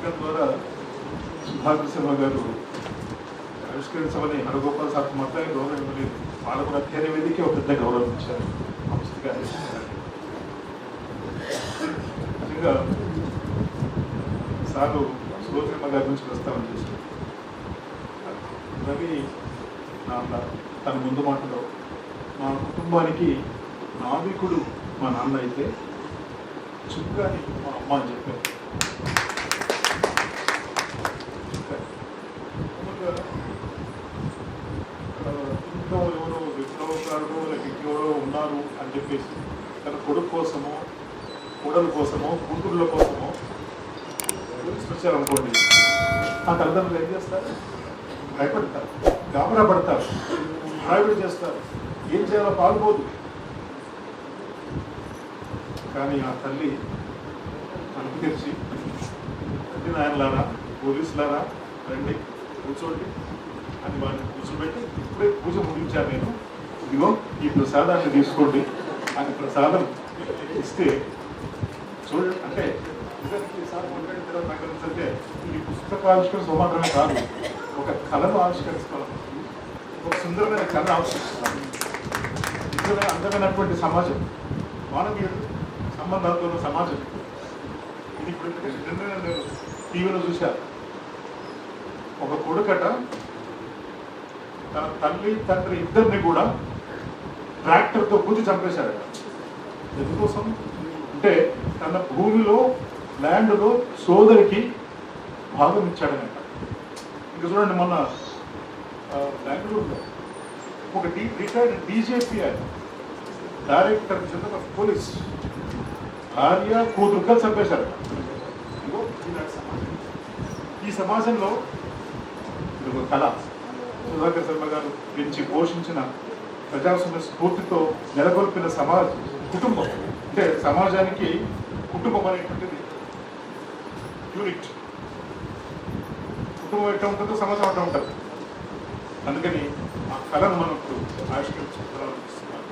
నాటకం ద్వారా సుధాకర్ శర్మ గారు ఆవిష్కరించమని హరగోపాల్ సార్ మొత్తం గౌరవం ఇవ్వలేదు. వాళ్ళకు అధ్యయన వేదిక ఒక పెద్ద గౌరవం ఇచ్చారు సంస్థగా. నిజంగా సార్లు సులోచనమ్మ గారి నుంచి ప్రస్తావన చేశారు. రవి తన ముందు మాటలో మా కుటుంబానికి నావికుడు మా నాన్న అయితే చుక్కాని మా అమ్మ అని చెప్పారు. ఇంట్లో ఎవరో విప్లవకారుడు లేక ఇంకెవరో ఉన్నారు అని చెప్పేసి తన కొడుకు కోసమో కూడల కోసమో కూతుర్ల కోసమో వచ్చారనుకోండి, ఆ తల్లిదండ్రులు ఏం చేస్తారు? భయపడతారు, గాబరా పడతారు, హడావిడి చేస్తారు, ఏం చేయాలో పాల్పోదు. కానీ ఆ తల్లి తలుపు తెరిచి నాయనలారా పోలీసులారా రండి కూర్చోండి అని వాడిని కూర్చోబెట్టి ఇప్పుడే పూజ ముగించాను నేను, ఇదిగో ఈ ప్రసాదాన్ని తీసుకోండి అని ప్రసాదం ఇస్తే చూడండి. అంటే నిజానికి ఈసారి మాట్లాడిన తర్వాత నాకు అనిపిస్తే ఈ పుస్తకావిష్కరణ మాత్రమే కాదు, ఒక కళను ఆవిష్కరిస్తాం, ఒక సుందరమైన కళను ఆవిష్కరిస్తాం. నిజమైన అందమైనటువంటి సమాజం, మానవీయుడు సంబంధాలతో ఉన్న సమాజం ఇది. ఇప్పుడు నేను టీవీలో చూశాను, ఒక కొడుకట తన తల్లి తండ్రి ఇద్దరిని కూడా ట్రాక్టర్తో పూజ చంపేశాడట. ఎందుకోసం అంటే తన భూమిలో ల్యాండ్లో సోదరికి భాగం ఇచ్చాడనట. ఇంకా చూడండి, మొన్న బెంగళూరులో ఒక రిటైర్డ్ డీజేపీ ఆయన డైరెక్టర్ జనరల్ ఆఫ్ పోలీస్ భార్య కూతురుగా చంపేశారట. ఈ సమాజంలో ఇది ఒక కళ. సుధాకర్ శర్మ గారు పెంచి పోషించిన ప్రజాస్వామ్య స్ఫూర్తితో నెలకొల్పిన కుటుంబం. అంటే సమాజానికి కుటుంబం అనేటువంటిది యూనిట్. కుటుంబం ఎట్లా ఉంటుందో సమాజం అట్లా ఉంటుంది. అందుకని ఆ కళను మనం ఇప్పుడు ఆవిష్కరించుకోవాలనిపిస్తున్నాం.